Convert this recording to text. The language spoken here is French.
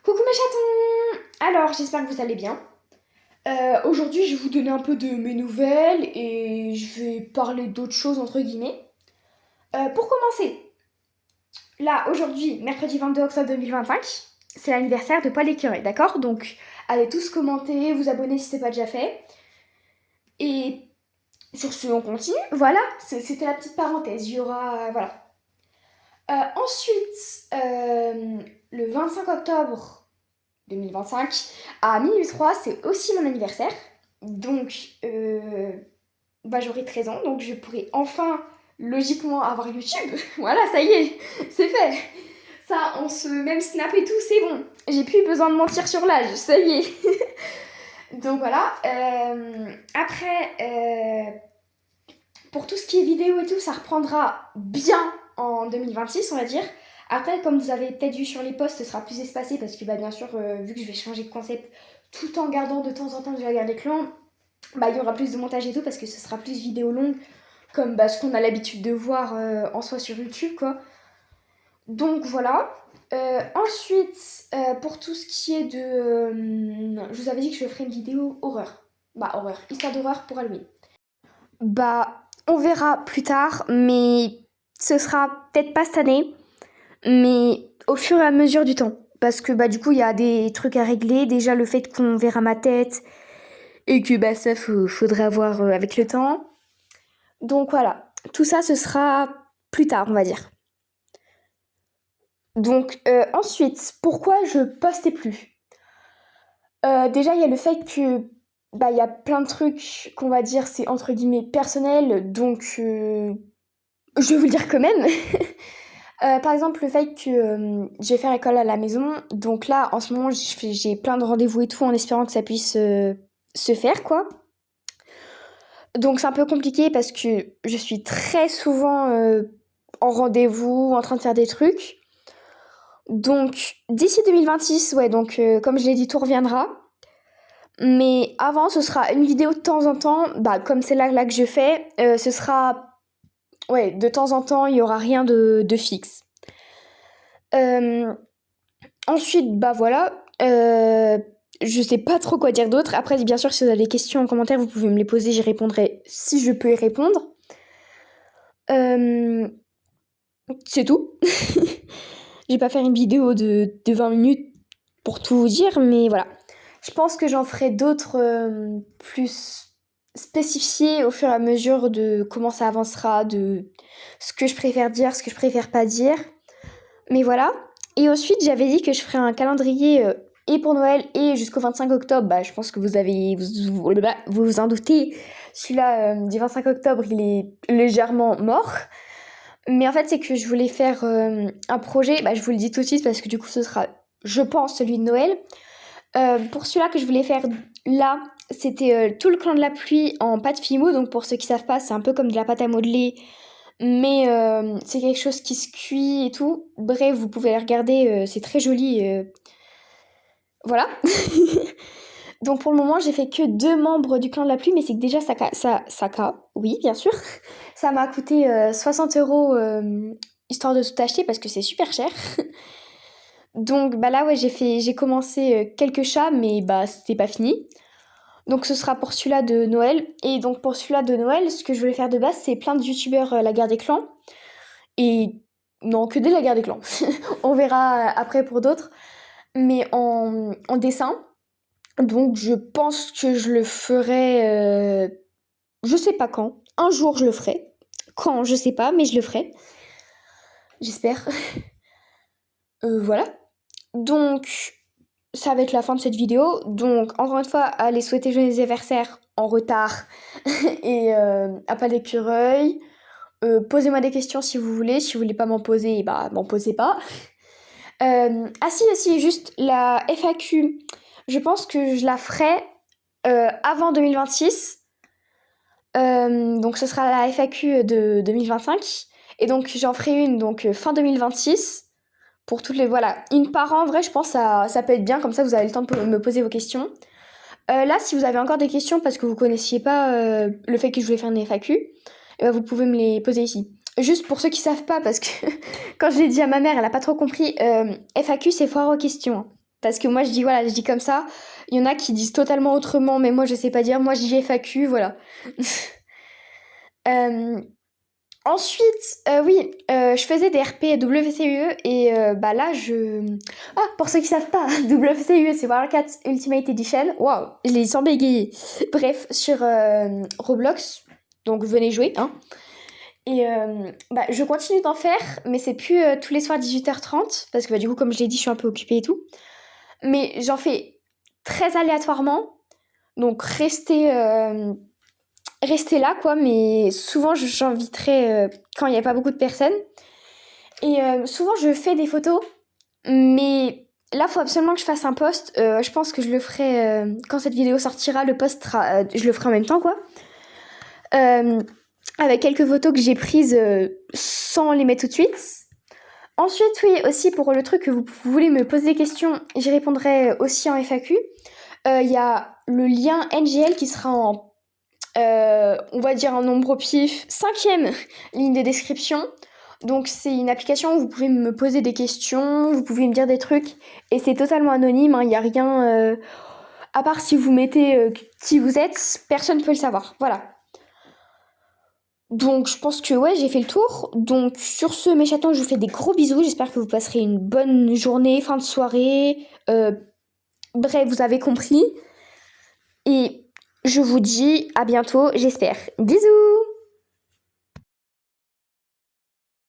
Coucou mes chatons! Alors, j'espère que vous allez bien. Aujourd'hui, je vais vous donner un peu de mes nouvelles et je vais parler d'autres choses entre guillemets. Pour commencer, là, aujourd'hui, mercredi 22 octobre 2025, c'est l'anniversaire de Paul Écureuil, d'accord? Donc, allez tous commenter, vous abonner si c'est pas déjà fait. Et sur ce, on continue. Voilà, c'était la petite parenthèse. Il y aura. Voilà. Ensuite, le 25 octobre 2025 à minuit 3, c'est aussi mon anniversaire. Donc, j'aurai 13 ans, donc je pourrai enfin, logiquement, avoir YouTube. Voilà, ça y est, c'est fait. Ça, on se même snap et tout, c'est bon. J'ai plus besoin de mentir sur l'âge, ça y est. Donc voilà. Après, pour tout ce qui est vidéo et tout, ça reprendra bien en 2026, on va dire. Après, comme vous avez peut-être vu sur les posts, ce sera plus espacé parce que, bien sûr, vu que je vais changer de concept tout en gardant de temps en temps de la guerre des clans, il y aura plus de montage et tout parce que ce sera plus vidéo longue, comme ce qu'on a l'habitude de voir en soi sur YouTube, quoi. Donc voilà. Ensuite, pour tout ce qui est de. Je vous avais dit que je ferais une vidéo horreur. Horreur. Histoire d'horreur pour Halloween. On verra plus tard, mais ce sera peut-être pas cette année, mais au fur et à mesure du temps. Parce que du coup, il y a des trucs à régler. Déjà, le fait qu'on verra ma tête et que ça, faudra voir avec le temps. Donc voilà, tout ça, ce sera plus tard, on va dire. Donc ensuite, pourquoi je postais plus? Déjà, il y a le fait que il y a plein de trucs qu'on va dire, c'est entre guillemets personnel, donc je vais vous le dire quand même. Par exemple, le fait que je vais faire école à la maison, donc là, en ce moment, j'ai plein de rendez-vous et tout, en espérant que ça puisse se faire, quoi. Donc c'est un peu compliqué parce que je suis très souvent en rendez-vous, en train de faire des trucs. Donc d'ici 2026, ouais, donc comme je l'ai dit, tout reviendra. Mais avant, ce sera une vidéo de temps en temps, comme c'est là que je fais, ce sera, ouais, de temps en temps, il y aura rien de fixe. Ensuite, voilà, je sais pas trop quoi dire d'autre. Après, bien sûr, si vous avez des questions en commentaire, vous pouvez me les poser, j'y répondrai si je peux y répondre. C'est tout. Je vais pas faire une vidéo de 20 minutes pour tout vous dire, mais voilà. Je pense que j'en ferai d'autres plus spécifiées au fur et à mesure de comment ça avancera, de ce que je préfère dire, ce que je préfère pas dire. Mais voilà. Et ensuite, j'avais dit que je ferais un calendrier et pour Noël et jusqu'au 25 octobre. Je pense que vous vous en doutez. Celui-là du 25 octobre, il est légèrement mort. Mais en fait, c'est que je voulais faire un projet. Je vous le dis tout de suite parce que du coup, ce sera, je pense, celui de Noël. Pour celui-là que je voulais faire là, c'était tout le clan de la pluie en pâte Fimo. Donc pour ceux qui savent pas, c'est un peu comme de la pâte à modeler, mais c'est quelque chose qui se cuit et tout. Bref, vous pouvez aller regarder, c'est très joli. Voilà. Donc pour le moment, j'ai fait que 2 membres du clan de la pluie, mais c'est que déjà oui, bien sûr. Ça m'a coûté 60 euros histoire de tout acheter parce que c'est super cher. Donc là, ouais, j'ai commencé quelques chats, mais c'était pas fini. Donc ce sera pour celui-là de Noël. Et donc pour celui-là de Noël, ce que je voulais faire de base, c'est plein de youtubeurs la guerre des clans. Et non, que de la guerre des clans. On verra après pour d'autres. Mais en dessin. Donc je pense que je le ferai... je sais pas quand. Un jour je le ferai. Quand, je sais pas, mais je le ferai. J'espère. Voilà. Donc ça va être la fin de cette vidéo. Donc, encore une fois, allez souhaiter joyeux anniversaire en retard et à pas d'écureuil. Posez-moi des questions si vous voulez. Si vous voulez pas m'en poser, m'en posez pas. Si, juste la FAQ. Je pense que je la ferai avant 2026. Donc, ce sera la FAQ de 2025. Et donc, j'en ferai une fin 2026. Pour toutes les... Voilà, une par an, en vrai, je pense que ça peut être bien. Comme ça, vous avez le temps de me poser vos questions. Là, si vous avez encore des questions parce que vous connaissiez pas le fait que je voulais faire une FAQ, vous pouvez me les poser ici. Juste pour ceux qui savent pas, parce que quand je l'ai dit à ma mère, elle a pas trop compris. FAQ, c'est foire aux questions. Parce que moi, je dis, voilà, je dis comme ça. Il y en a qui disent totalement autrement, mais moi, je sais pas dire. Moi, je dis FAQ, voilà. Euh, Ensuite, oui, je faisais des RP WCUE et bah là, Ah, pour ceux qui savent pas, WCUE, c'est Warcraft Ultimate Edition. Waouh, je l'ai sans bégayer. Bref, sur Roblox, donc venez jouer, hein. Et bah, je continue d'en faire, mais c'est plus tous les soirs 18h30, parce que bah, du coup, comme je l'ai dit, je suis un peu occupée et tout. Mais j'en fais très aléatoirement, donc restez là, quoi, mais souvent j'inviterai quand il n'y a pas beaucoup de personnes. Et souvent je fais des photos, mais là, il faut absolument que je fasse un post. Je pense que je le ferai quand cette vidéo sortira, le post sera, je le ferai en même temps, quoi. Euh, Avec quelques photos que j'ai prises sans les mettre tout de suite. Ensuite, oui, aussi pour le truc que vous voulez me poser des questions, j'y répondrai aussi en FAQ. Il y a le lien NGL qui sera on va dire un nombre au pif, 5e ligne de description. Donc c'est une application où vous pouvez me poser des questions, vous pouvez me dire des trucs, et c'est totalement anonyme, il n'y a rien, à part si vous mettez qui vous êtes, personne ne peut le savoir, voilà. Donc je pense que ouais, j'ai fait le tour. Donc sur ce, mes chatons, je vous fais des gros bisous, j'espère que vous passerez une bonne journée, fin de soirée, bref, vous avez compris. Et je vous dis à bientôt, j'espère. Bisous!